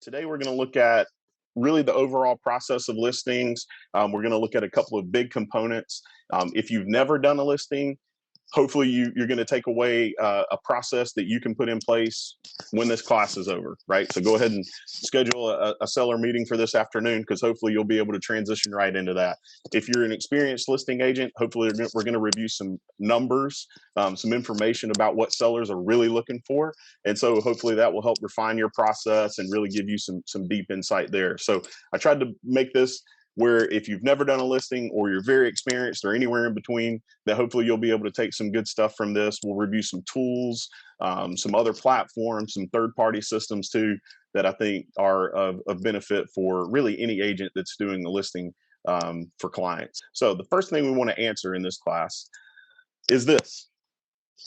Today, we're going to look at really the overall process of listings. We're going to look at a couple of big components. If you've never done a listing, hopefully you're going to take away a process that you can put in place when this class is over, right? So go ahead and schedule a seller meeting for this afternoon, because hopefully you'll be able to transition right into that. If you're an experienced listing agent, hopefully we're going to review some numbers, some information about what sellers are really looking for. And so hopefully that will help refine your process and really give you some deep insight there. So I tried to make this where if you've never done a listing or you're very experienced or anywhere in between, that hopefully you'll be able to take some good stuff from this. We'll review some tools, some other platforms, some third-party systems too, that I think are of benefit for really any agent that's doing a listing for clients. So the first thing we want to answer in this class is this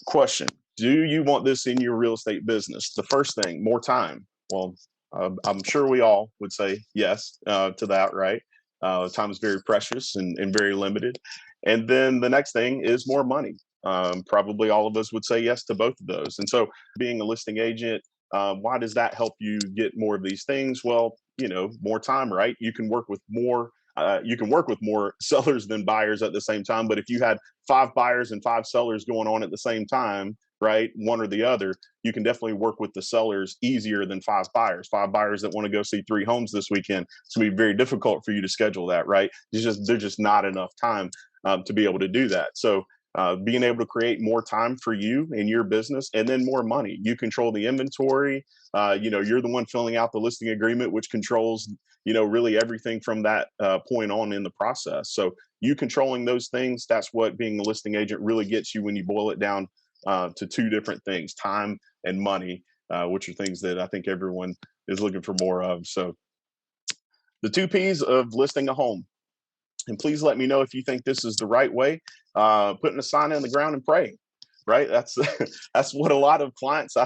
question: do you want this in your real estate business? The first thing, more time. Well, I'm sure we all would say yes to that, right? Time is very precious and very limited. And then the next thing is more money. Probably all of us would say yes to both of those. And so being a listing agent, why does that help you get more of these things? Well, more time, right? You can work with more sellers than buyers at the same time. But if you had 5 buyers and 5 sellers going on at the same time, right, one or the other, you can definitely work with the sellers easier than 5 buyers. 5 buyers that want to go see 3 homes this weekend, it's going to be very difficult for you to schedule that, right? There's just not enough time to be able to do that. So being able to create more time for you in your business, and then more money. You control the inventory. You're the one filling out the listing agreement, which controls, really everything from that point on in the process. So you controlling those things, that's what being a listing agent really gets you when you boil it down to 2 different things: time and money, which are things that I think everyone is looking for more of. So the 2 P's of listing a home. And please let me know if you think this is the right way. Putting a sign in the ground and praying, right? That's that's what a lot of clients, I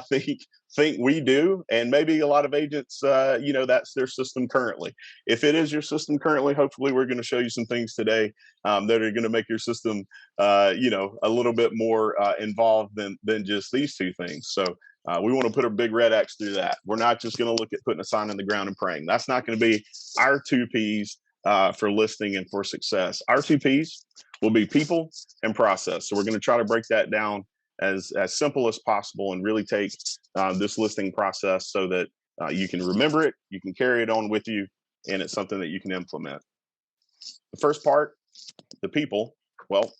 think we do, and maybe a lot of agents, that's their system currently. If it is your system currently, hopefully we're going to show you some things today that are going to make your system, a little bit more involved than just these 2 things. So we want to put a big red X through that. We're not just going to look at putting a sign in the ground and praying. That's not going to be our 2 P's for listing and for success. Our 2 P's will be people and process. So we're going to try to break that down as simple as possible and really take this listing process so that you can remember it, you can carry it on with you, and it's something that you can implement. The first part, the people. Well,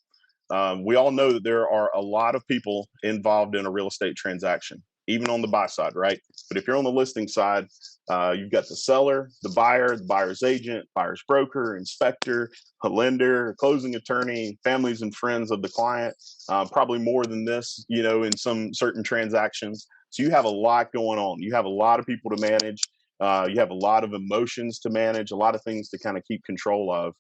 we all know that there are a lot of people involved in a real estate transaction, even on the buy side, right? But if you're on the listing side, you've got the seller, the buyer's agent, buyer's broker, inspector, a lender, closing attorney, families and friends of the client, probably more than this, in some certain transactions. So you have a lot going on. You have a lot of people to manage. You have a lot of emotions to manage, a lot of things to kind of keep control of.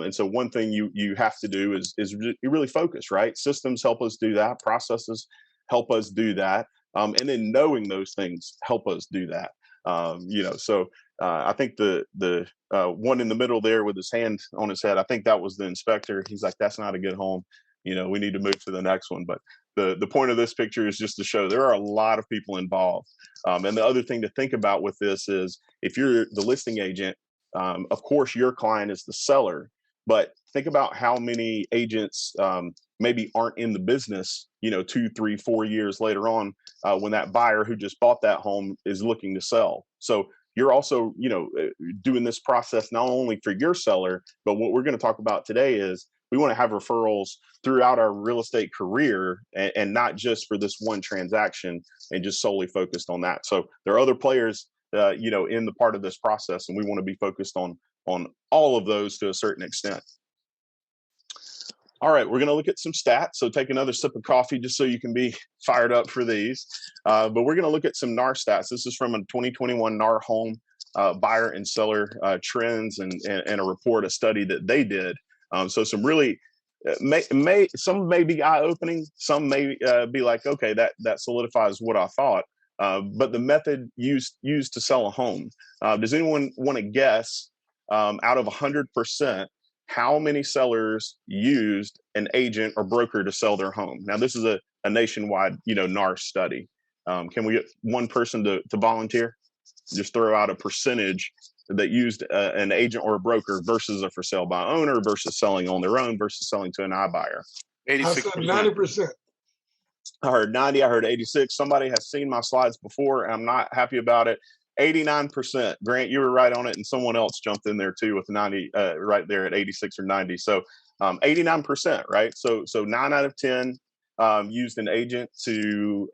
And so one thing you have to do is really focus, right? Systems help us do that. Processes help us do that. And then knowing those things help us do that. So I think the one in the middle there with his hand on his head, I think that was the inspector. He's like, that's not a good home. We need to move to the next one. But the point of this picture is just to show there are a lot of people involved. And the other thing to think about with this is, if you're the listing agent, of course, your client is the seller, but think about how many agents maybe aren't in the business, 2, 3, 4 years later on, when that buyer who just bought that home is looking to sell. So you're also, doing this process not only for your seller, but what we're going to talk about today is we want to have referrals throughout our real estate career, and not just for this one transaction and just solely focused on that. So there are other players, in the part of this process, and we want to be focused on all of those to a certain extent. All right, we're going to look at some stats. So take another sip of coffee just so you can be fired up for these. But we're going to look at some NAR stats. This is from a 2021 NAR home buyer and seller trends and a report, a study that they did. So some really some may be eye-opening. Some may be like, okay, that solidifies what I thought. But the method used to sell a home. Does anyone want to guess, out of 100%, how many sellers used an agent or broker to sell their home? Now, this is a nationwide, NAR study. Can we get one person to volunteer? just throw out a percentage that used an agent or a broker versus a for sale by owner versus selling on their own versus selling to an iBuyer. I said 90%. I heard 90, I heard 86. Somebody has seen my slides before, and I'm not happy about it. 89%. Grant, you were right on it, and someone else jumped in there too with 90, right there at 86 or 90. So 89%, right? So 9 out of 10 used an agent to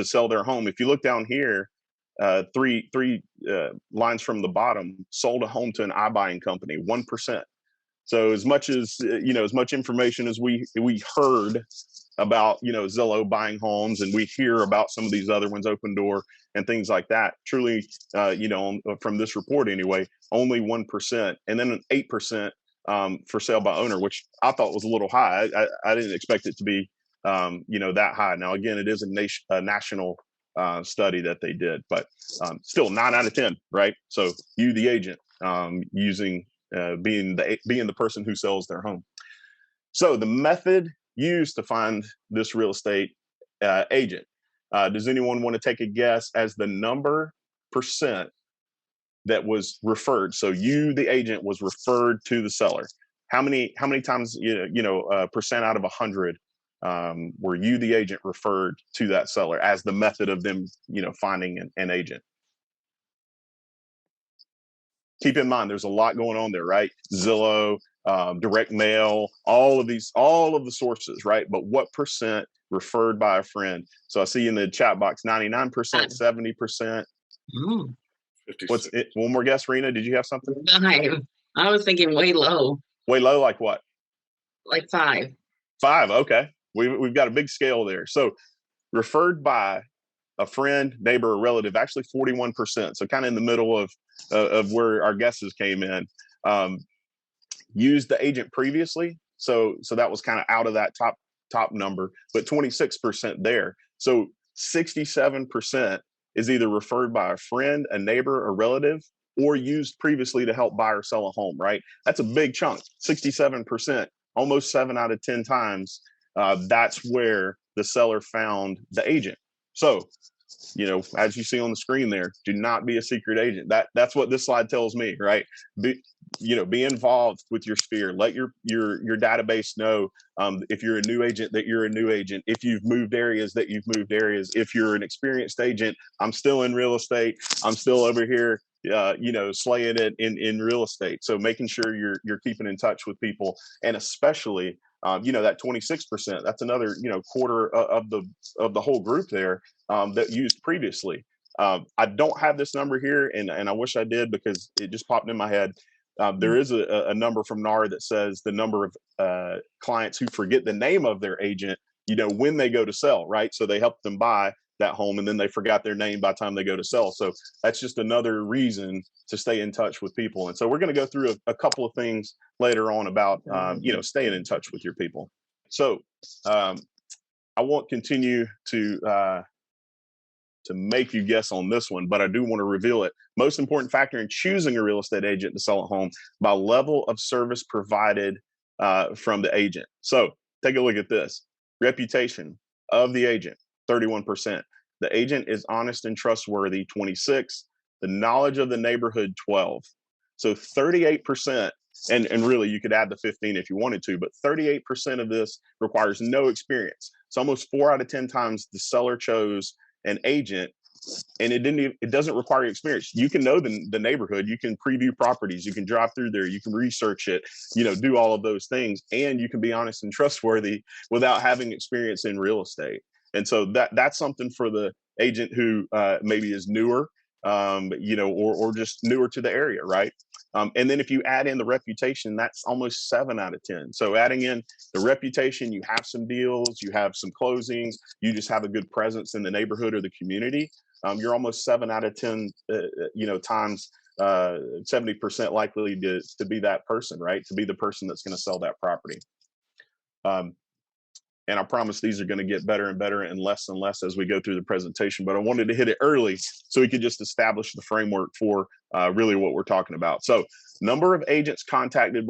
sell their home. If you look down here, three lines from the bottom, sold a home to an iBuying company, 1%. So as much as as much information as we heard about Zillow buying homes, and we hear about some of these other ones, Open Door and things like that, truly from this report anyway, only 1%, and then an 8% for sale by owner, which I thought was a little high. I didn't expect it to be that high. Now again, it is a national study that they did, but still 9 out of 10, right? So you, the agent, using being the person who sells their home. So the method used to find this real estate agent. Does anyone want to take a guess as the number percent that was referred? So you, the agent, was referred to the seller. How many times percent out of 100 were you, the agent, referred to that seller as the method of them finding an agent? Keep in mind, there's a lot going on there, right? Zillow, direct mail, all of the sources, right? But what percent referred by a friend? So I see in the chat box, 99%, 70%. What's it? One more guess, Rena. Did you have something? 5. I was thinking way low. Way low, like what? Like 5. 5. Okay, we've got a big scale there. So referred by a friend, neighbor, or relative, actually 41%. So kind of in the middle of where our guesses came in. Used the agent previously, so that was kind of out of that top number, but 26% there. So 67% is either referred by a friend, a neighbor, a relative, or used previously to help buy or sell a home, right? That's a big chunk, 67%, almost 7 out of 10 times. That's where the seller found the agent. So, as you see on the screen there, do not be a secret agent. That's what this slide tells me, right? Be involved with your sphere. Let your database know if you're a new agent that you're a new agent. If you've moved areas, that you've moved areas. If you're an experienced agent, I'm still in real estate. I'm still over here, slaying it in real estate. So making sure you're keeping in touch with people, and especially that 26%. That's another quarter of the whole group there that used previously. I don't have this number here, and I wish I did because it just popped in my head. There is a number from NAR that says the number of clients who forget the name of their agent, when they go to sell, right? So they help them buy that home, and then they forgot their name by the time they go to sell. So that's just another reason to stay in touch with people. And so we're going to go through a couple of things later on about, staying in touch with your people. So I won't continue to make you guess on this one, but I do want to reveal it. Most important factor in choosing a real estate agent to sell a home: by level of service provided from the agent. So take a look at this. Reputation of the agent, 31%. The agent is honest and trustworthy, 26. The knowledge of the neighborhood, 12. So 38%, and really you could add the 15 if you wanted to, but 38% of this requires no experience. So almost 4 out of 10 times the seller chose an agent, and it doesn't require experience. You can know the neighborhood, you can preview properties, you can drive through there, you can research it, do all of those things, and you can be honest and trustworthy without having experience in real estate. And so that's something for the agent who maybe is newer, or just newer to the area, right? And then if you add in the reputation, that's almost 7 out of 10. So adding in the reputation, you have some deals, you have some closings, you just have a good presence in the neighborhood or the community. You're almost 7 out of 10, times 70% likely to be that person, right? To be the person that's going to sell that property. And I promise these are going to get better and better and less as we go through the presentation. But I wanted to hit it early so we could just establish the framework for really what we're talking about. So number of agents contacted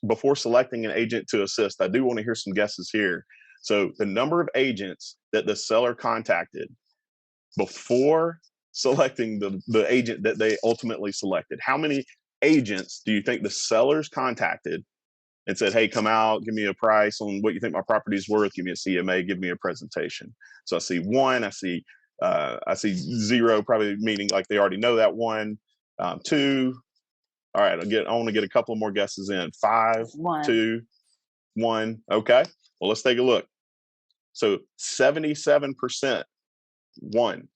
before selecting an agent to assist. I do want to hear some guesses here. So the number of agents that the seller contacted before selecting the agent that they ultimately selected? How many agents do you think the sellers contacted and said, hey, come out, give me a price on what you think my property's worth, give me a CMA, give me a presentation? So I see one, I see zero, probably meaning like they already know that one. Two, all right, I want to get a couple more guesses in. 5, 2, 1. Okay, well, let's take a look. So 77% 1,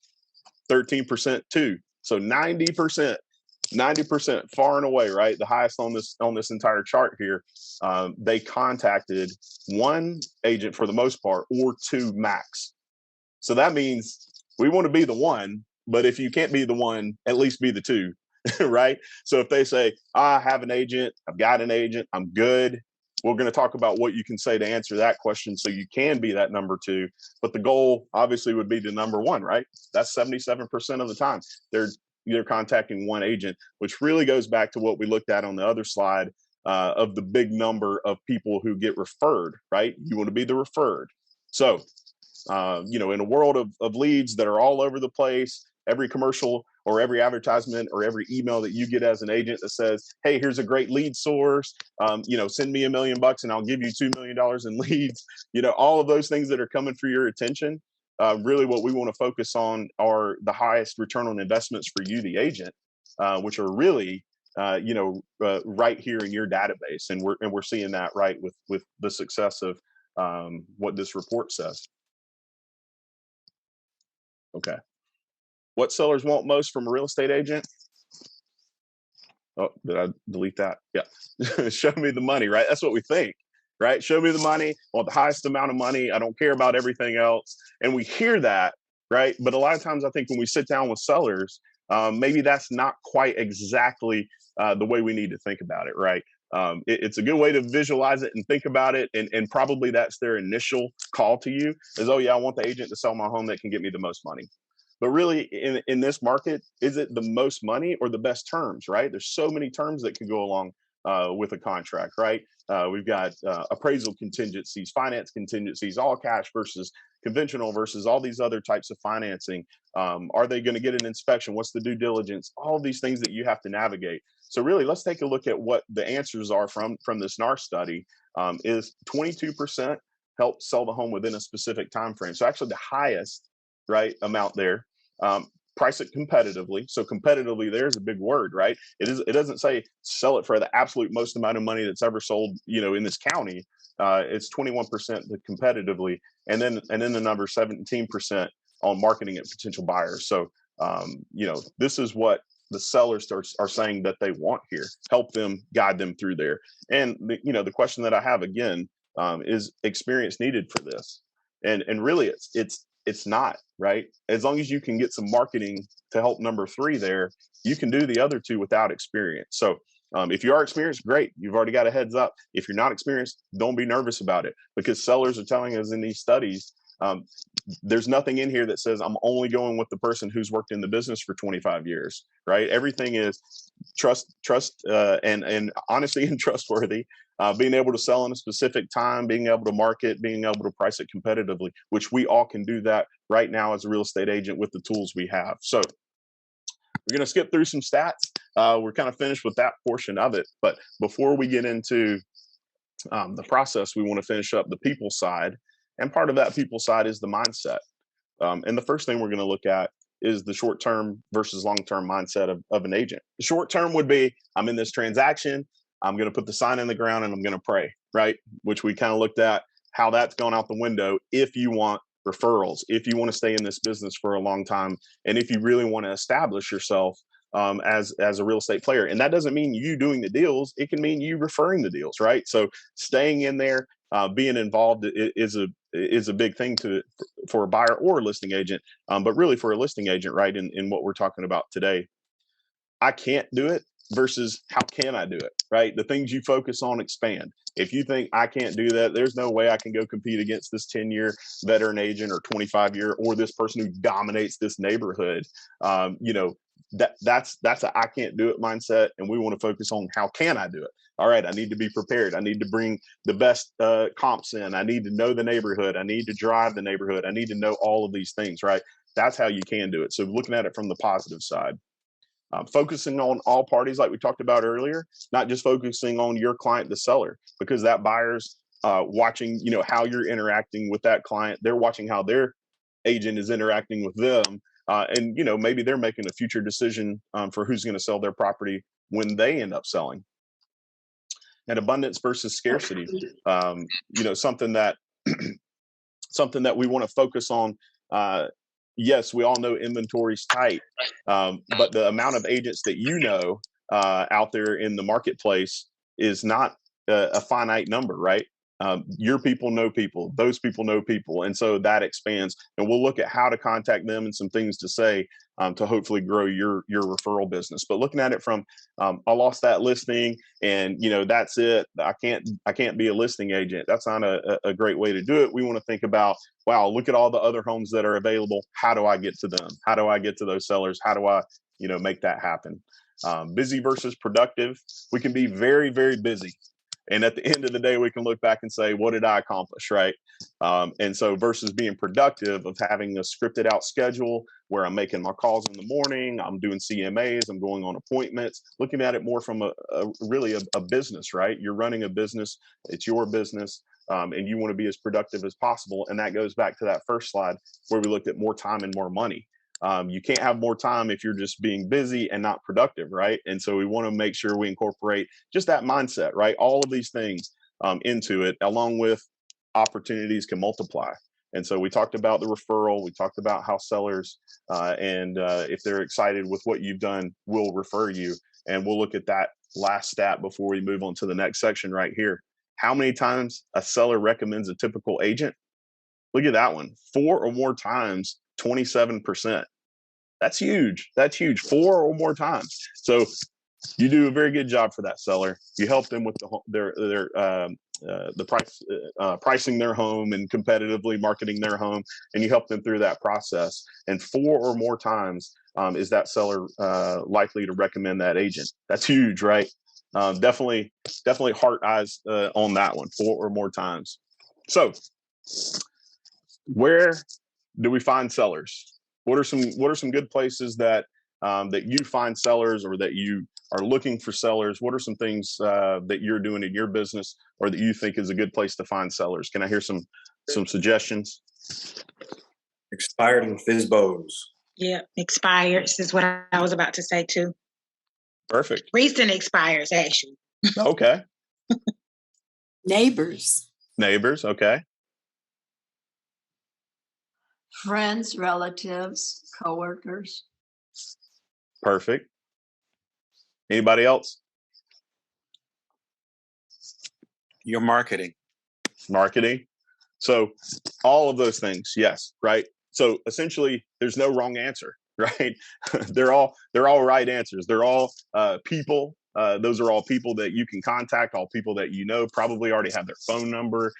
13% 2. So 90%, far and away, right? The highest on this entire chart here. They contacted one agent for the most part, or two max. So that means we want to be the one, but if you can't be the one, at least be the two, right? So if they say, I have an agent, I've got an agent, I'm good, we're going to talk about what you can say to answer that question so you can be that number two. But the goal obviously would be the number one, right? That's 77% of the time. They're contacting one agent, which really goes back to what we looked at on the other slide of the big number of people who get referred, right? You want to be the referred. So, in a world of leads that are all over the place, every commercial or every advertisement or every email that you get as an agent that says, hey, here's a great lead source, send me $1 million and I'll give you $2 million in leads, all of those things that are coming for your attention. Really what we want to focus on are the highest return on investments for you, the agent, which are really, right here in your database. And we're seeing that right with the success of what this report says. Okay. What sellers want most from a real estate agent? Oh, did I delete that? Yeah. Show me the money, right? That's what we think, right? Show me the money. I want the highest amount of money. I don't care about everything else. And we hear that, right? But a lot of times I think when we sit down with sellers, maybe that's not quite exactly the way we need to think about it, right? It's a good way to visualize it and think about it. And probably that's their initial call to you is, oh yeah, I want the agent to sell my home that can get me the most money. But really, in this market, is it the most money or the best terms, right? There's so many terms that can go along with a contract, right? We've got appraisal contingencies, finance contingencies, all cash versus conventional versus all these other types of financing. Are they going to get an inspection? What's the due diligence? All these things that you have to navigate. So really, let's take a look at what the answers are from this NAR study. Is 22% help sell the home within a specific time frame. So actually the highest, right, amount there. Price it competitively. So competitively, there's a big word, right? It doesn't say sell it for the absolute most amount of money that's ever sold, in this county. It's 21% competitively, and then the number 17% on marketing it potential buyers. So this is what the sellers are saying that they want here. Help them, guide them through there. And the question that I have again is experience needed for this, and really it's not, right? As long as you can get some marketing to help number three there, you can do the other two without experience. So if you are experienced, great. You've already got a heads up. If you're not experienced, don't be nervous about it, because sellers are telling us in these studies, there's nothing in here that says I'm only going with the person who's worked in the business for 25 years, right? Everything is trust, and honesty and trustworthy. Being able to sell in a specific time, being able to market, being able to price it competitively, which we all can do that right now as a real estate agent with the tools we have. So we're going to skip through some stats. We're kind of finished with that portion of it. But before we get into the process, we want to finish up the people side. And part of that people side is the mindset. And the first thing we're going to look at is the short-term versus long-term mindset of an agent. The short-term would be, I'm in this transaction, I'm going to put the sign in the ground and I'm going to pray, right? Which we kind of looked at how that's gone out the window if you want referrals, if you want to stay in this business for a long time, and if you really want to establish yourself as a real estate player. And that doesn't mean you doing the deals. It can mean you referring the deals, right? So staying in there, being involved is a big thing for a buyer or a listing agent, but really for a listing agent, right? In what we're talking about today, I can't do it versus how can I do it, right? The things you focus on expand. If you think I can't do that, there's no way I can go compete against this 10-year veteran agent or 25-year or this person who dominates this neighborhood. That's a I can't do it mindset, and we want to focus on how can I do it. All right, I need to be prepared. I need to bring the best comps in. I need to know the neighborhood. I need to drive the neighborhood. I need to know all of these things, right? That's how you can do it. So looking at it from the positive side. Focusing on all parties, like we talked about earlier, not just focusing on your client, the seller, because that buyer's watching, how you're interacting with that client. They're watching how their agent is interacting with them. And, maybe they're making a future decision for who's going to sell their property when they end up selling. And abundance versus scarcity, something that something that we want to focus on. Yes, we all know inventory's tight, but the amount of agents that out there in the marketplace is not a finite number, right? Your people know people, those people know people, and so that expands. And we'll look at how to contact them and some things to say to hopefully grow your referral business. But looking at it from, I lost that listing, and that's it. I can't be a listing agent. That's not a great way to do it. We want to think about, wow, look at all the other homes that are available. How do I get to them? How do I get to those sellers? How do I make that happen? Busy versus productive. We can be very, very busy. And at the end of the day, we can look back and say, what did I accomplish, right? And so versus being productive of having a scripted out schedule where I'm making my calls in the morning, I'm doing CMAs, I'm going on appointments, looking at it more from really a business, right? You're running a business, it's your business, and you want to be as productive as possible. And that goes back to that first slide where we looked at more time and more money. You can't have more time if you're just being busy and not productive, right? And so we want to make sure we incorporate just that mindset, right? All of these things into it, along with opportunities can multiply. And so we talked about the referral, we talked about how sellers, and if they're excited with what you've done, will refer you. And we'll look at that last stat before we move on to the next section right here. How many times a seller recommends a typical agent? Look at that one, 4 or more times, 27%. That's huge. That's huge. 4 or more times. So you do a very good job for that seller. You help them with the pricing their home and competitively marketing their home, and you help them through that process. And 4 or more times is that seller likely to recommend that agent. That's huge, right? Definitely heart eyes on that one. 4 or more times. So where do we find sellers? What are some good places that you find sellers, or that you are looking for sellers? What are some things that you're doing in your business, or that you think is a good place to find sellers? Can I hear some suggestions? Expired and FSBOs. Yeah, expires is what I was about to say too. Perfect. Recent expires, actually. Okay. Neighbors. Okay. Friends, relatives, coworkers. Perfect. Anybody else? Your marketing. So all of those things, yes, right? So essentially, there's no wrong answer, right? they're all right answers. They're all people. Those are all people that you can contact, all people that probably already have their phone number,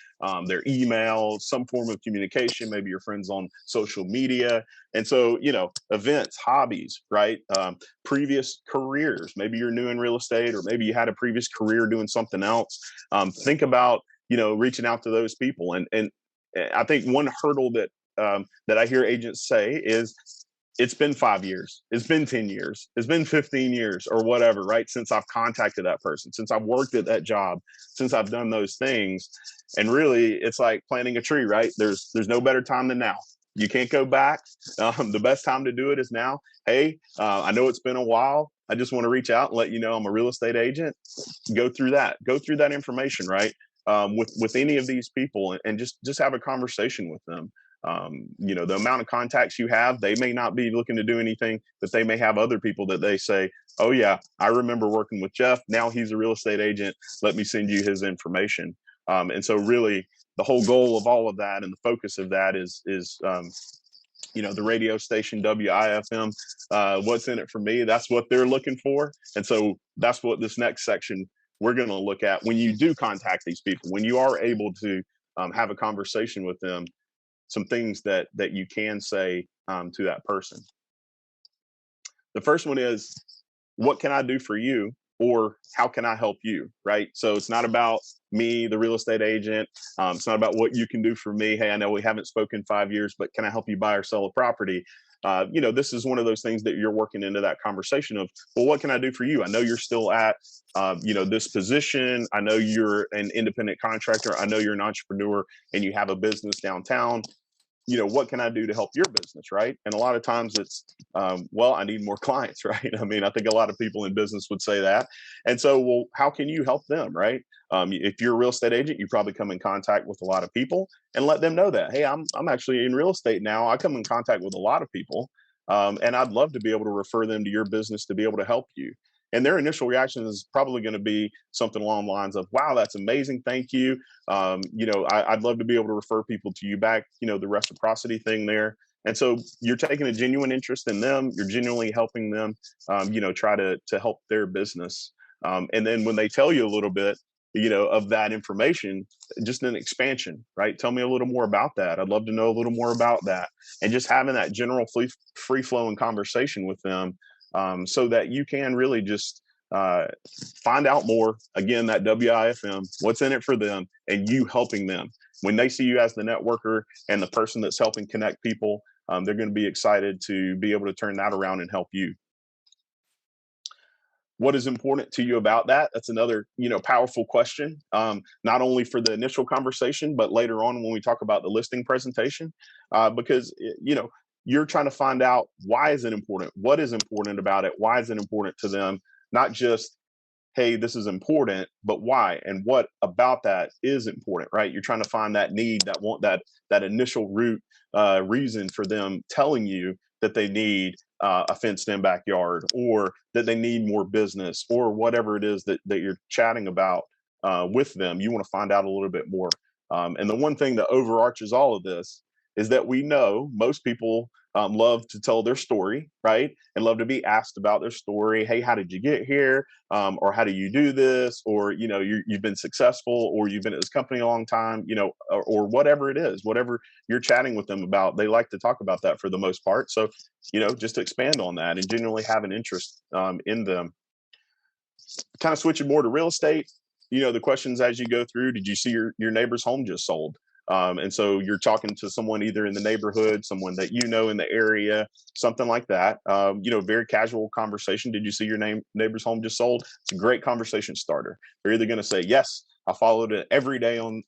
their email, some form of communication, maybe your friends on social media. And so, events, hobbies, right? Previous careers, maybe you're new in real estate, or maybe you had a previous career doing something else. Think about, reaching out to those people. And I think one hurdle that I hear agents say is, it's been 5 years, it's been 10 years, it's been 15 years, or whatever, right? Since I've contacted that person, since I've worked at that job, since I've done those things. And really, it's like planting a tree, right? There's no better time than now. You can't go back. The best time to do it is now. Hey, I know it's been a while. I just want to reach out and let you know I'm a real estate agent. Go through that information, right? With any of these people, and just have a conversation with them. The amount of contacts you have, they may not be looking to do anything, but they may have other people that they say, oh yeah, I remember working with Jeff. Now he's a real estate agent. Let me send you his information. And so really the whole goal of all of that, and the focus of that is the radio station WIFM, what's in it for me? That's what they're looking for. And so that's what this next section we're going to look at. When you do contact these people, when you are able to have a conversation with them, some things that you can say to that person. The first one is, what can I do for you? Or how can I help you, right? So it's not about me, the real estate agent. It's not about what you can do for me. Hey, I know we haven't spoken 5 years, but can I help you buy or sell a property? this is one of those things that you're working into that conversation of, well, what can I do for you? I know you're still at, this position. I know you're an independent contractor. I know you're an entrepreneur and you have a business downtown. What can I do to help your business, right? And a lot of times it's, well, I need more clients, right? I mean, I think a lot of people in business would say that. And so, well, how can you help them, right? If you're a real estate agent, you probably come in contact with a lot of people and let them know that, hey, I'm actually in real estate now. I come in contact with a lot of people, and I'd love to be able to refer them to your business to be able to help you. And their initial reaction is probably going to be something along the lines of, wow, that's amazing. Thank you. I'd love to be able to refer people to you back, the reciprocity thing there. And so you're taking a genuine interest in them. You're genuinely helping them, try to help their business. And then when they tell you a little bit, of that information, just an expansion, right? Tell me a little more about that. I'd love to know a little more about that. And just having that general free flowing conversation with them, so that you can really just find out more. Again, that WIFM, what's in it for them, and you helping them. When they see you as the networker and the person that's helping connect people, they're going to be excited to be able to turn that around and help you. What is important to you about that? That's another, powerful question, not only for the initial conversation, but later on when we talk about the listing presentation, because, you're trying to find out, why is it important? What is important about it? Why is it important to them? Not just, hey, this is important, but why and what about that is important, right? You're trying to find that need, that initial root reason for them telling you that they need a fenced-in backyard, or that they need more business, or whatever it is that you're chatting about with them. You want to find out a little bit more. And the one thing that overarches all of this is that we know most people love to tell their story, right? And love to be asked about their story. Hey, how did you get here? Or how do you do this? Or, you've been successful, or you've been at this company a long time, or whatever it is, whatever you're chatting with them about, they like to talk about that for the most part. So, just to expand on that and genuinely have an interest in them. Kind of switching more to real estate, the questions as you go through, did you see your neighbor's home just sold? And so you're talking to someone either in the neighborhood, someone that in the area, something like that. Very casual conversation. Did you see your neighbor's home just sold? It's a great conversation starter. They're either going to say, yes, I followed it every day on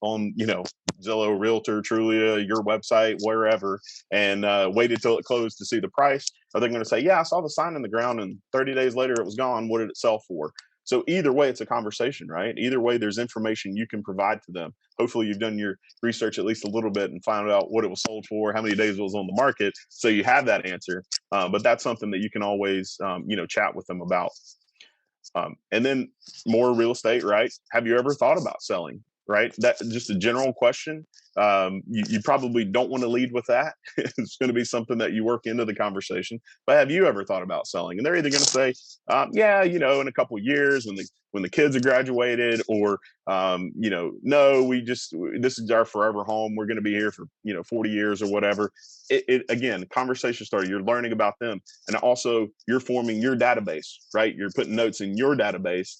Zillow, Realtor, Trulia, your website, wherever, and waited till it closed to see the price. Or they're going to say, yeah, I saw the sign in the ground and 30 days later it was gone. What did it sell for? So either way, it's a conversation, right? Either way, there's information you can provide to them. Hopefully you've done your research at least a little bit and found out what it was sold for, how many days it was on the market. So you have that answer. But that's something that you can always, chat with them about. And then more real estate, right? Have you ever thought about selling? Right? That just a general question. You probably don't want to lead with that. It's going to be something that you work into the conversation. But have you ever thought about selling? And they're either going to say, yeah, in a couple of years when the kids are graduated, or no, this is our forever home. We're going to be here for 40 years or whatever. Again, conversation starter. You're learning about them, and also you're forming your database, right? You're putting notes in your database.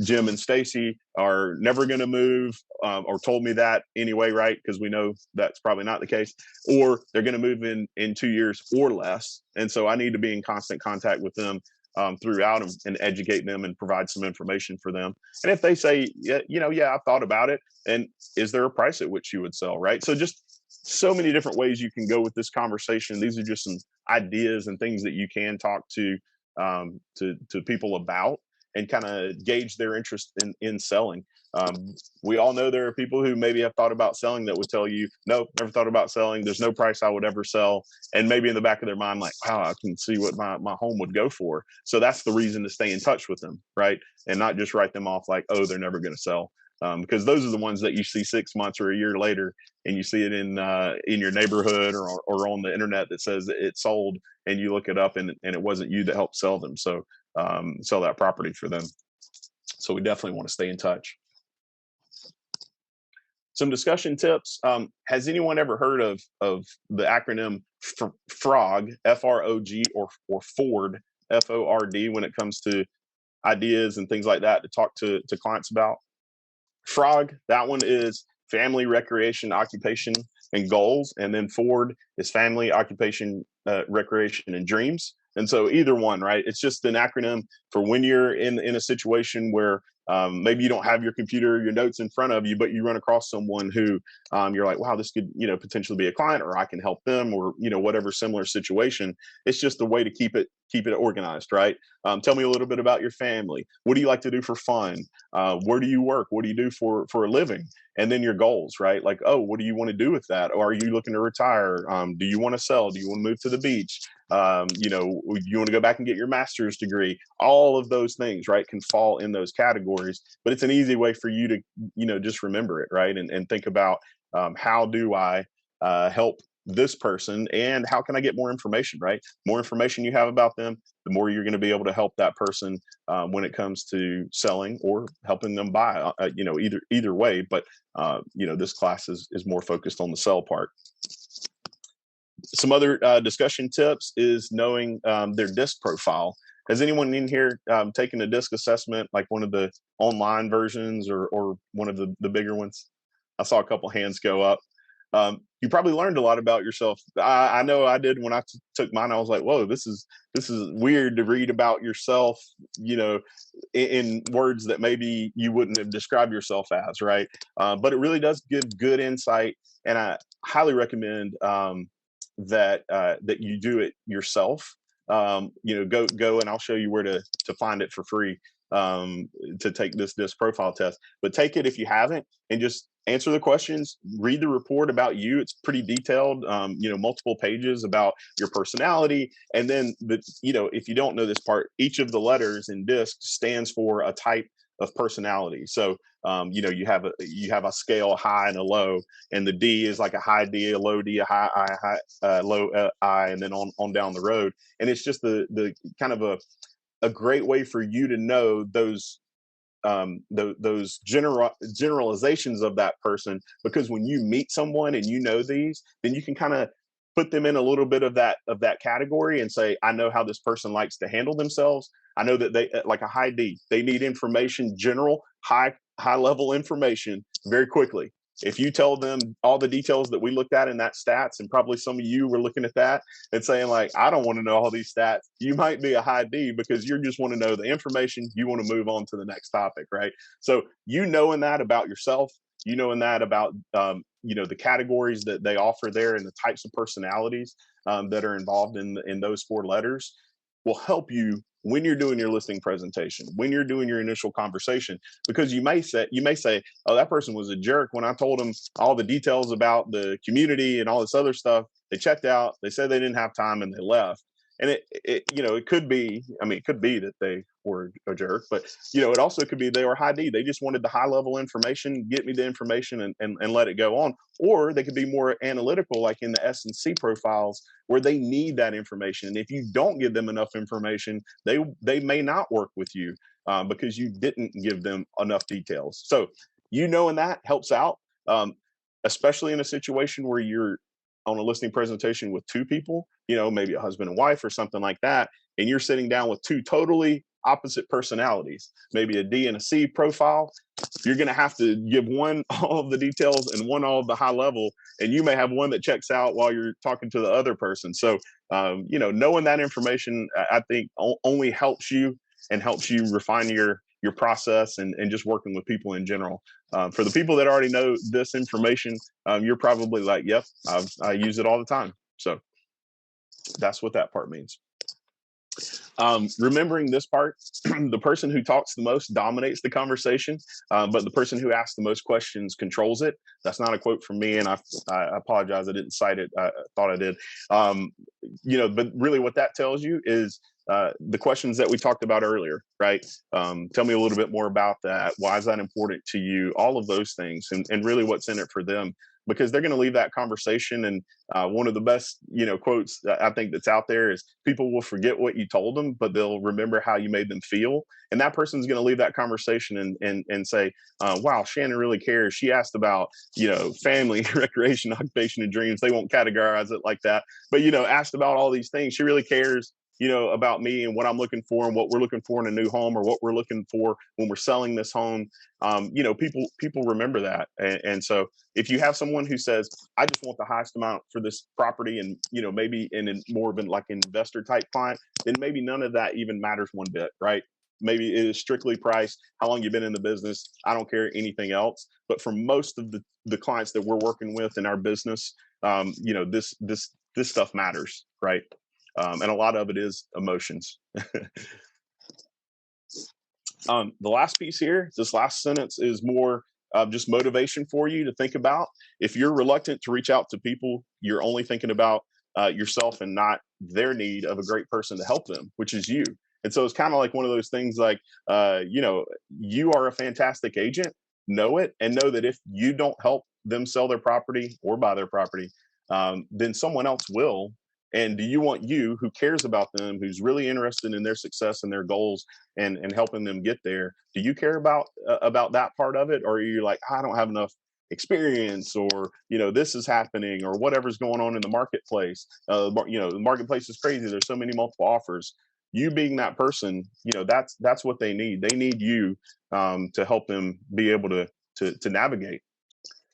Jim and Stacy are never going to move, or told me that anyway, right? Because we know that's probably not the case, or they're going to move in 2 years or less. And so I need to be in constant contact with them throughout and educate them and provide some information for them. And if they say, yeah, I've thought about it, and is there a price at which you would sell, right? So just so many different ways you can go with this conversation. These are just some ideas and things that you can talk to people about, and kind of gauge their interest in selling. We all know there are people who maybe have thought about selling that would tell you, no, never thought about selling. There's no price I would ever sell. And maybe in the back of their mind, like, wow, I can see what my home would go for. So that's the reason to stay in touch with them, right? And not just write them off like, oh, they're never going to sell. Because those are the ones that you see 6 months or a year later, and you see it in your neighborhood or on the internet that says it sold, and you look it up and it wasn't you that helped sell them. So sell that property for them. So we definitely want to stay in touch. Some discussion tips. Has anyone ever heard of the acronym FROG, F-R-O-G, or FORD, F-O-R-D, when it comes to ideas and things like that to talk to clients about? FROG, that one is family, recreation, occupation, and goals. And then FORD is family, occupation, recreation and dreams. And so either one, right? It's just an acronym for when you're in a situation where maybe you don't have your computer, your notes in front of you, but you run across someone who you're like, wow, this could, potentially be a client, or I can help them, or, whatever similar situation. It's just a way to keep it organized, right? Tell me a little bit about your family. What do you like to do for fun? Where do you work? What do you do for a living? And then your goals, right? Like, oh, what do you want to do with that? Or are you looking to retire? Do you want to sell? Do you want to move to the beach? You want to go back and get your master's degree? All of those things, right, can fall in those categories. But it's an easy way for you to, just remember it, right? And think about how do I help this person, and how can I get more information, right? More information you have about them, the more you're going to be able to help that person when it comes to selling or helping them buy, either way. But, this class is more focused on the sell part. Some other discussion tips is knowing their DISC profile. Has anyone in here taken a DISC assessment, like one of the online versions or one of the bigger ones? I saw a couple hands go up. You probably learned a lot about yourself. I know I did when I took mine. I was like, whoa, this is weird to read about yourself, in words that maybe you wouldn't have described yourself as, right? But it really does give good insight, and I highly recommend that you do it yourself. Go and I'll show you where to find it for free to take this DISC profile test. But take it if you haven't, and just answer the questions, read the report about you. It's pretty detailed, multiple pages about your personality. And then if you don't know this part, each of the letters in DISC stands for a type of personality. So you have a scale, high and a low, and the D is like a high D, a low D, a high I, low I, and then on down the road. And it's just the kind of a great way for you to know those generalizations of that person, because when you meet someone and you know these, then you can kind of put them in a little bit of that category and say, I know how this person likes to handle themselves. I know that they, like a high D, they need information, general, high level information very quickly. If you tell them all the details that we looked at in that stats, and probably some of you were looking at that and saying like, I don't want to know all these stats, you might be a high D, because you just want to know the information. You want to move on to the next topic, right? So knowing that about yourself, knowing that about, the categories that they offer there and the types of personalities that are involved in those 4 letters will help you when you're doing your listing presentation, when you're doing your initial conversation, because you may say, oh, that person was a jerk when I told them all the details about the community and all this other stuff. They checked out, they said they didn't have time, and they left. And it could be, it could be that they were a jerk, but it also could be they were high D. They just wanted the high level information, get me the information and let it go on. Or they could be more analytical, like in the S&C profiles, where they need that information. And if you don't give them enough information, they may not work with you because you didn't give them enough details. So knowing that helps out, especially in a situation where you're on a listing presentation with 2 people, maybe a husband and wife or something like that, and you're sitting down with 2 totally opposite personalities, maybe a D and a C profile. You're going to have to give one all of the details and one all of the high level, and you may have one that checks out while you're talking to the other person. So, knowing that information, I think only helps you and helps you refine your process and just working with people in general. For the people that already know this information, you're probably like, yep, I use it all the time. So that's what that part means. Remembering this part, the person who talks the most dominates the conversation, but the person who asks the most questions controls it. That's not a quote from me, and I apologize, I didn't cite it. I thought I did. But really what that tells you is the questions that we talked about earlier, right? Tell me a little bit more about that. Why is that important to you? All of those things, and really what's in it for them, because they're going to leave that conversation. And one of the best, quotes that I think that's out there is, people will forget what you told them, but they'll remember how you made them feel. And that person's going to leave that conversation and say, wow, Shannon really cares. She asked about, family, recreation, occupation, and dreams. They won't categorize it like that, but, asked about all these things. She really cares. about me and what I'm looking for and what we're looking for in a new home, or what we're looking for when we're selling this home. People remember that. And so if you have someone who says, I just want the highest amount for this property, and, maybe in more of an like investor type client, then maybe none of that even matters one bit, right? Maybe it is strictly price, how long you've been in the business. I don't care anything else. But for most of the clients that we're working with in our business, this stuff matters, right? And a lot of it is emotions. The last piece here, this last sentence, is more just motivation for you to think about. If you're reluctant to reach out to people, you're only thinking about yourself and not their need of a great person to help them, which is you. And so it's kind of like one of those things like, you are a fantastic agent, know it, and know that if you don't help them sell their property or buy their property, then someone else will. And do you want you, who cares about them, who's really interested in their success and their goals and helping them get there, do you care about that part of it? Or are you like, I don't have enough experience, or, this is happening, or whatever's going on in the marketplace? The marketplace is crazy. There's so many multiple offers. You being that person, that's what they need. They need you to help them be able to navigate.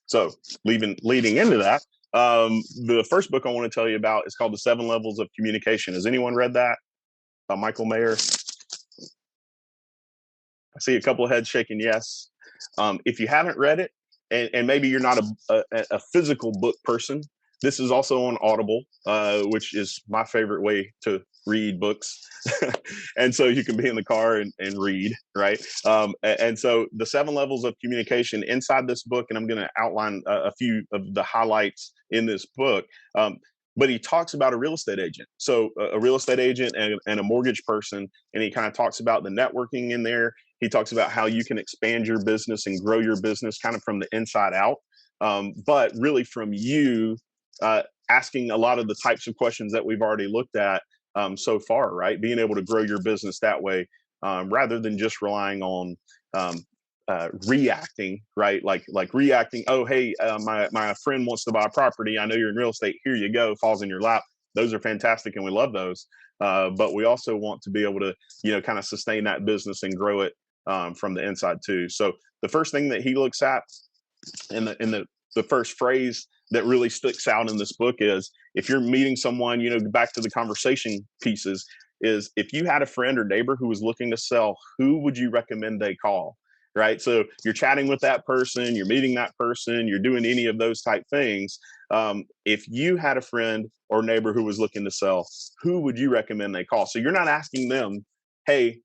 So leading into that, the first book I want to tell you about is called The 7 Levels of Communication. Has anyone read that? By Michael Mayer? I see a couple of heads shaking yes. If you haven't read it, and maybe you're not a physical book person, this is also on Audible, which is my favorite way to read books. And so you can be in the car and read, right? And so the 7 levels of communication inside this book, and I'm going to outline a few of the highlights in this book. But he talks about a real estate agent. So a real estate agent and a mortgage person, and he kind of talks about the networking in there. He talks about how you can expand your business and grow your business kind of from the inside out. But really from you asking a lot of the types of questions that we've already looked at so far, right? Being able to grow your business that way, rather than just relying on reacting, right? Like reacting. Oh, hey, my friend wants to buy a property. I know you're in real estate. Here you go. Falls in your lap. Those are fantastic, and we love those. But we also want to be able to, kind of sustain that business and grow it from the inside too. So the first thing that he looks at, in the first phrase that really sticks out in this book, is if you're meeting someone, back to the conversation pieces, is if you had a friend or neighbor who was looking to sell, who would you recommend they call? Right? So you're chatting with that person, you're meeting that person, you're doing any of those type things. If you had a friend or neighbor who was looking to sell, who would you recommend they call? So you're not asking them, hey,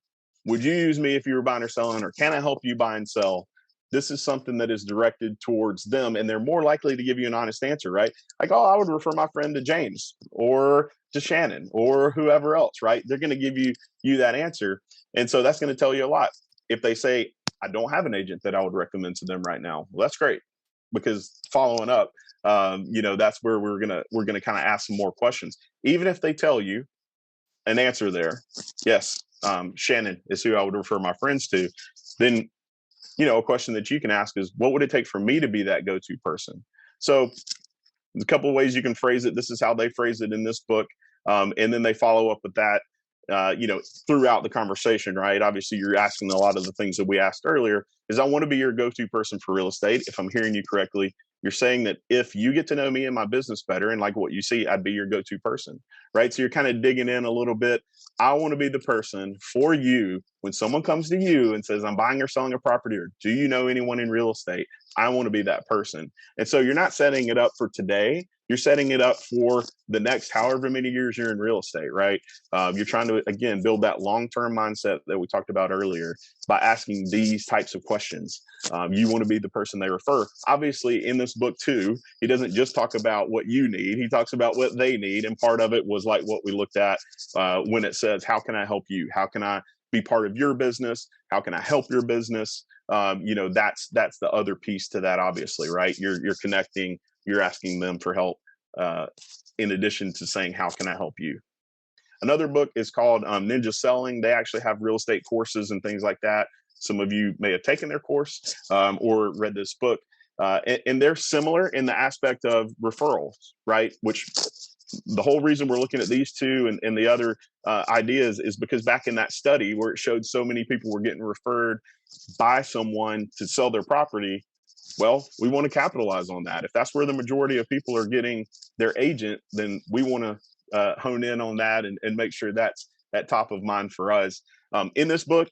would you use me if you were buying or selling, or can I help you buy and sell? This is something that is directed towards them, and they're more likely to give you an honest answer, right? Like, oh, I would refer my friend to James or to Shannon or whoever else, right? They're going to give you that answer. And so that's going to tell you a lot. If they say, I don't have an agent that I would recommend to them right now, well, that's great, because following up, that's where we're gonna kind of ask some more questions. Even if they tell you an answer there, yes, Shannon is who I would refer my friends to, then a question that you can ask is, what would it take for me to be that go-to person? So there's a couple of ways you can phrase it. This is how they phrase it in this book. And then they follow up with that, throughout the conversation, right? Obviously, you're asking a lot of the things that we asked earlier. Is I want to be your go-to person for real estate. If I'm hearing you correctly, you're saying that if you get to know me and my business better and like what you see, I'd be your go-to person, right? So you're kind of digging in a little bit. I want to be the person for you when someone comes to you and says, I'm buying or selling a property, or do you know anyone in real estate? I want to be that person. And so you're not setting it up for today. You're setting it up for the next however many years you're in real estate, right? You're trying to, again, build that long-term mindset that we talked about earlier by asking these types of questions. You want to be the person they refer. Obviously, in this book too, he doesn't just talk about what you need. He talks about what they need. And part of it was like what we looked at when it says, how can I help you? How can I be part of your business? How can I help your business? That's the other piece to that, obviously, right? You're connecting, you're asking them for help, in addition to saying, how can I help you? Another book is called Ninja Selling. They actually have real estate courses and things like that. Some of you may have taken their course or read this book. And they're similar in the aspect of referrals, right? Which the whole reason we're looking at these two and the other ideas is because back in that study where it showed so many people were getting referred by someone to sell their property, well, we want to capitalize on that. If that's where the majority of people are getting their agent, then we want to hone in on that and make sure that's at top of mind for us. In this book,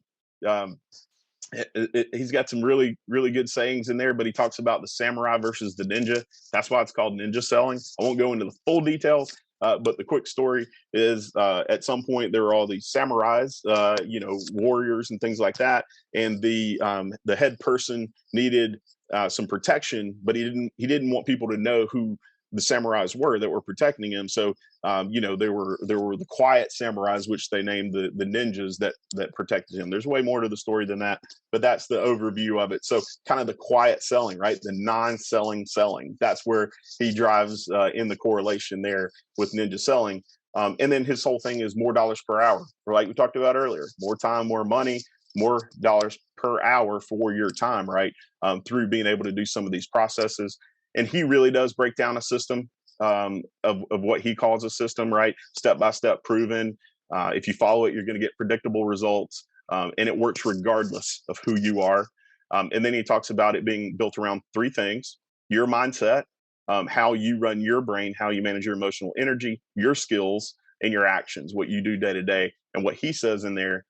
he's got some really, really good sayings in there, but he talks about the samurai versus the ninja. That's why it's called ninja selling. I won't go into the full details, but the quick story is at some point there were all these samurais, warriors and things like that, and the head person needed some protection, but he didn't want people to know who the samurais were that were protecting him. So there were the quiet samurais, which they named the ninjas that protected him. There's way more to the story than that, but that's the overview of it. So kind of the quiet selling, right? The non-selling selling. That's where he drives in the correlation there with ninja selling. And then his whole thing is more dollars per hour, like we talked about earlier. More time, more money, more dollars per hour for your time, right? Through being able to do some of these processes. And he really does break down a system of what he calls a system, right? Step-by-step proven. If you follow it, you're going to get predictable results. And it works regardless of who you are. And then he talks about it being built around three things: your mindset, how you run your brain, how you manage your emotional energy, your skills, and your actions, what you do day to day. And what he says in there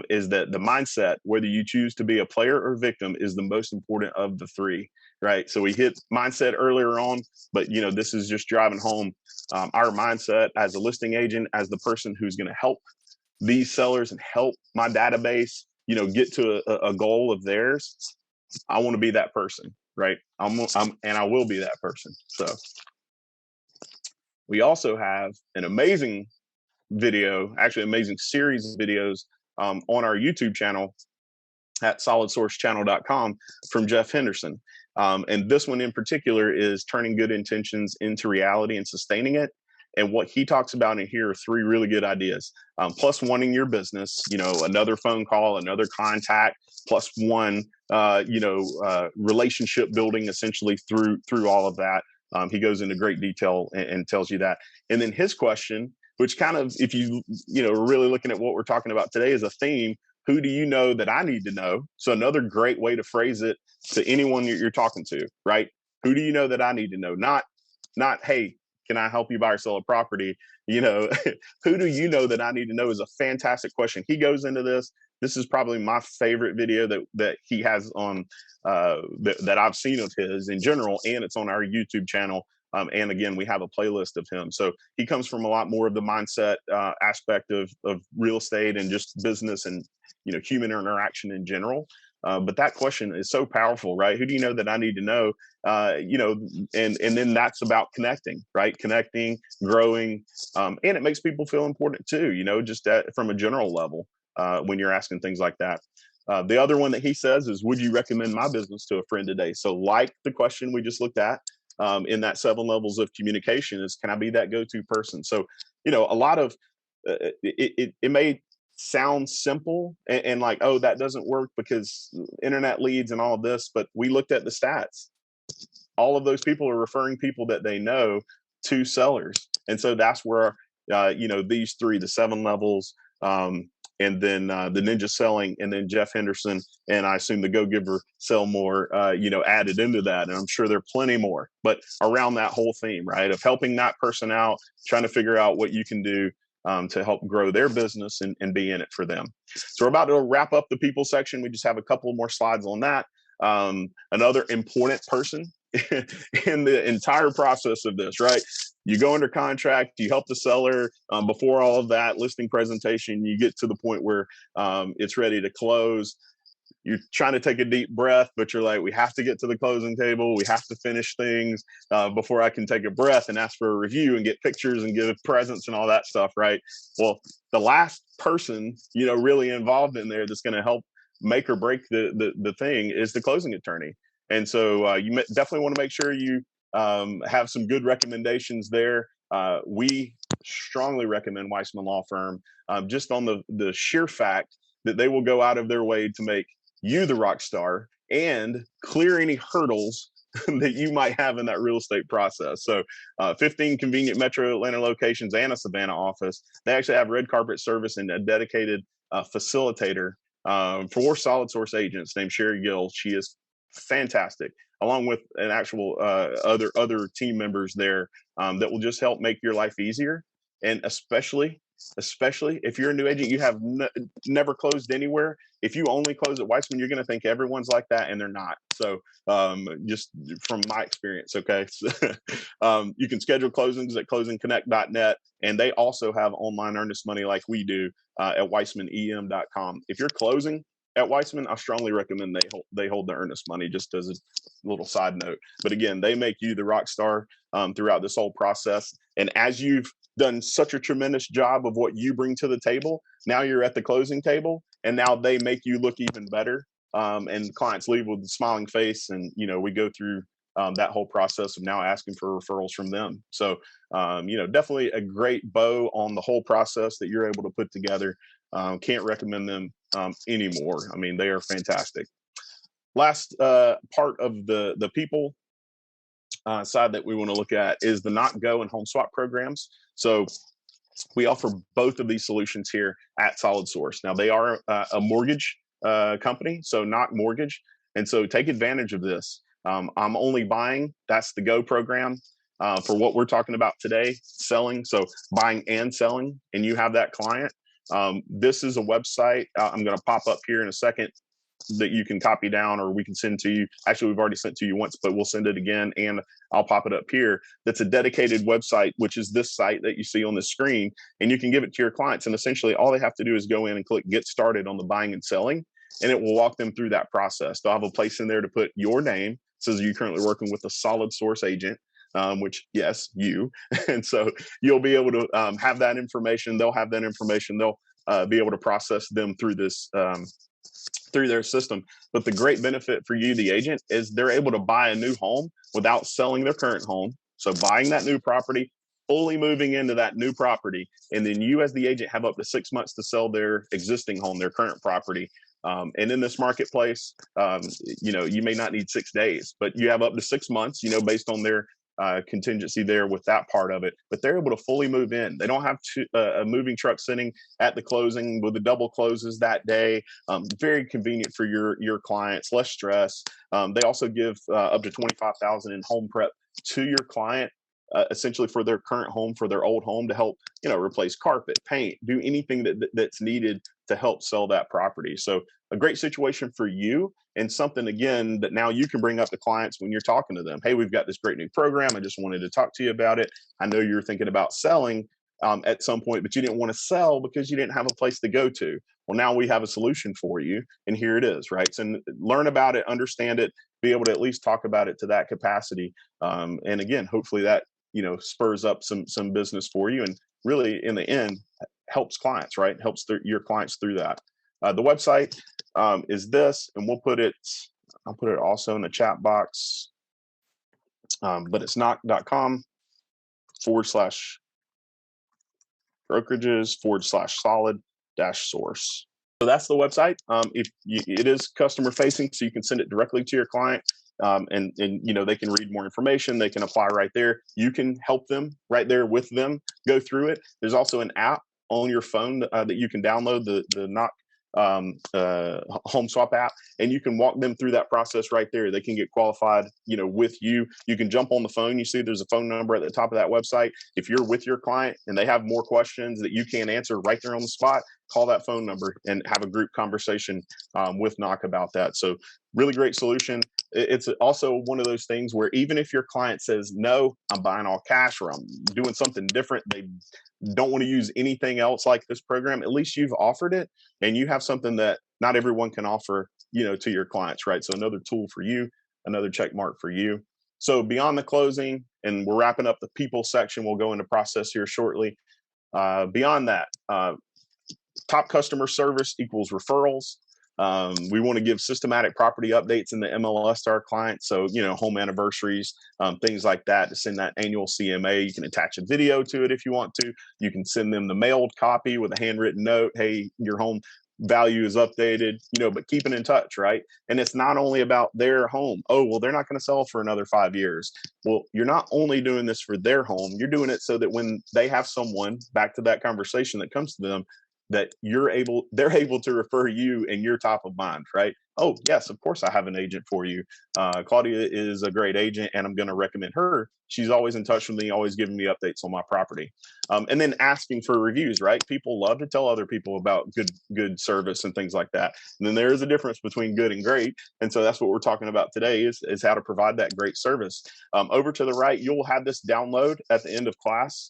is that the mindset, whether you choose to be a player or victim, is the most important of the three, right? So we hit mindset earlier on, but this is just driving home our mindset as a listing agent, as the person who's going to help these sellers and help my database, get to a goal of theirs. I want to be that person, right? And I will be that person. So we also have an amazing video, actually amazing series of videos on our YouTube channel at solidsourcechannel.com from Jeff Henderson. And this one in particular is turning good intentions into reality and sustaining it. And what he talks about in here are three really good ideas. Plus wanting your business, another phone call, another contact, plus one, relationship building essentially through all of that. He goes into great detail and tells you that. And then his question, which kind of, if you really looking at what we're talking about today as a theme, who do you know that I need to know? So another great way to phrase it to anyone you're talking to, right? Who do you know that I need to know? Not, hey, can I help you buy or sell a property? Who do you know that I need to know is a fantastic question. He goes into this. This is probably my favorite video that he has on that I've seen of his in general, and it's on our YouTube channel. And again, we have a playlist of him. So he comes from a lot more of the mindset aspect of real estate and just business and human interaction in general. But that question is so powerful, right? Who do you know that I need to know? And then that's about connecting, right? Connecting, growing, and it makes people feel important too. Just from a general level when you're asking things like that. The other one that he says is, would you recommend my business to a friend today? So like the question we just looked at in that 7 levels of communication is, can I be that go-to person? So, a lot of it may sound simple and like, oh, that doesn't work because internet leads and all of this, but we looked at the stats. All of those people are referring people that they know to sellers. And so that's where, these three, the 7 levels, and then the ninja selling, and then Jeff Henderson, and I assume the Go Giver Sell More, added into that. And I'm sure there are plenty more, but around that whole theme, right, of helping that person out, trying to figure out what you can do to help grow their business and be in it for them. So we're about to wrap up the people section. We just have a couple more slides on that. Another important person in the entire process of this, right? You go under contract, you help the seller before all of that listing presentation, you get to the point where it's ready to close. You're trying to take a deep breath, but you're like, we have to get to the closing table. We have to finish things before I can take a breath and ask for a review and get pictures and give presents and all that stuff, right? Well, the last person, really involved in there that's going to help make or break the thing is the closing attorney. And so you definitely want to make sure you have some good recommendations there. We strongly recommend Weissman Law Firm just on the sheer fact that they will go out of their way to make you the rock star and clear any hurdles that you might have in that real estate process. So 15 convenient metro Atlanta locations and a Savannah office. They actually have red carpet service and a dedicated facilitator for solid source agents named Sherry Gill. She is fantastic, along with an actual other team members there that will just help make your life easier. And especially if you're a new agent, you have never closed anywhere. If you only close at Weissman, you're going to think everyone's like that, and they're not. So just from my experience, okay. You can schedule closings at closingconnect.net, and they also have online earnest money like we do at weissmanem.com. If you're closing at Weissman, I strongly recommend they hold the earnest money, just as a little side note. But again, they make you the rock star throughout this whole process. And as you've done such a tremendous job of what you bring to the table, now you're at the closing table, and now they make you look even better. And clients leave with a smiling face, and we go through that whole process of now asking for referrals from them. So definitely a great bow on the whole process that you're able to put together. Can't recommend them anymore. I mean, they are fantastic. Last part of the people side that we want to look at is the Knock, Go, and Home Swap programs. So we offer both of these solutions here at Solid Source. Now, they are a mortgage company, so Knock Mortgage. And so take advantage of this. I'm only buying, that's the Go program for what we're talking about today, selling. So buying and selling, and you have that client. This is a website I'm going to pop up here in a second that you can copy down, or we can send to you. Actually, we've already sent to you once, but we'll send it again, and I'll pop it up here. That's a dedicated website, which is this site that you see on the screen, and you can give it to your clients. And essentially all they have to do is go in and click get started on the buying and selling, and it will walk them through that process. They'll have a place in there to put your name. It says you're currently working with a Solid Source agent, which, yes, you. And so you'll be able to have that information. They'll have that information. They'll be able to process them through this through their system. But the great benefit for you, the agent, is they're able to buy a new home without selling their current home. So buying that new property, fully moving into that new property, and then you as the agent have up to 6 months to sell their existing home, their current property. And in this marketplace, you may not need 6 days, but you have up to 6 months, based on their contingency there with that part of it. But they're able to fully move in. They don't have a moving truck sitting at the closing with the double closes that day. Very convenient for your clients, less stress. They also give up to $25,000 in home prep to your client, essentially for their current home, for their old home, to help replace carpet, paint, do anything that's needed to help sell that property. So a great situation for you, and something, again, that now you can bring up to clients when you're talking to them. Hey, we've got this great new program. I just wanted to talk to you about it. I know you're thinking about selling at some point, but you didn't want to sell because you didn't have a place to go to. Well, now we have a solution for you, and here it is, right? So learn about it, understand it, be able to at least talk about it to that capacity. And again, hopefully that spurs up some business for you, and really in the end helps clients, right? Helps your clients through that. The website is this, and I'll put it also in the chat box, but it's knock.com/brokerages/solid-source. So that's the website. It is customer facing, so you can send it directly to your client. And they can read more information. They can apply right there. You can help them right there with them go through it. There's also an app on your phone that you can download, the Knock Home Swap app, and you can walk them through that process right there. They can get qualified, with you. You can jump on the phone. You see there's a phone number at the top of that website. If you're with your client and they have more questions that you can't answer right there on the spot, call that phone number and have a group conversation with Knock about that. So really great solution. It's also one of those things where even if your client says, no, I'm buying all cash, or I'm doing something different, they don't want to use anything else like this program, at least you've offered it, and you have something that not everyone can offer, to your clients, right? So another tool for you, another check mark for you. So beyond the closing, and we're wrapping up the people section, we'll go into process here shortly. Beyond that, top customer service equals referrals. We want to give systematic property updates in the MLS to our clients. So, home anniversaries, things like that, to send that annual CMA. You can attach a video to it if you want to. You can send them the mailed copy with a handwritten note. Hey, your home value is updated, but keeping in touch, right? And it's not only about their home. Oh, well, they're not going to sell for another 5 years. Well, you're not only doing this for their home, you're doing it so that when they have someone, back to that conversation that comes to them, that they're able to refer you and you're top of mind, right? Oh, yes, of course I have an agent for you. Claudia is a great agent and I'm going to recommend her. She's always in touch with me, always giving me updates on my property. And then asking for reviews, right? People love to tell other people about good service and things like that. And then there is a difference between good and great. And so that's what we're talking about today is how to provide that great service. Over to the right, you'll have this download at the end of class.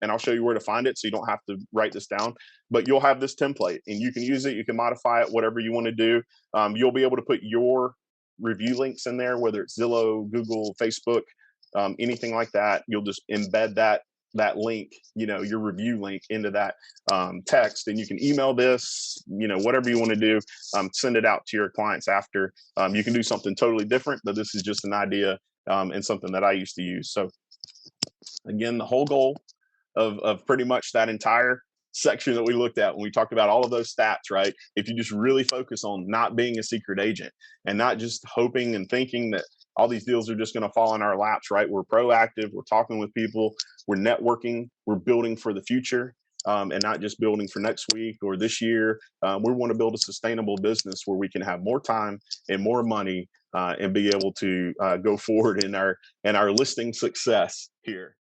And I'll show you where to find it so you don't have to write this down, but you'll have this template and you can use it, you can modify it, whatever you want to do. You'll be able to put your review links in there, whether it's Zillow, Google, Facebook, anything like that. You'll just embed that link, your review link into that text, and you can email this, whatever you want to do, send it out to your clients after. You can do something totally different, but this is just an idea and something that I used to use. So again, the whole goal of pretty much that entire section that we looked at when we talked about all of those stats, right? If you just really focus on not being a secret agent and not just hoping and thinking that all these deals are just going to fall in our laps, right? We're proactive, we're talking with people, we're networking, we're building for the future, and not just building for next week or this year. We want to build a sustainable business where we can have more time and more money and be able to go forward in our listing success here.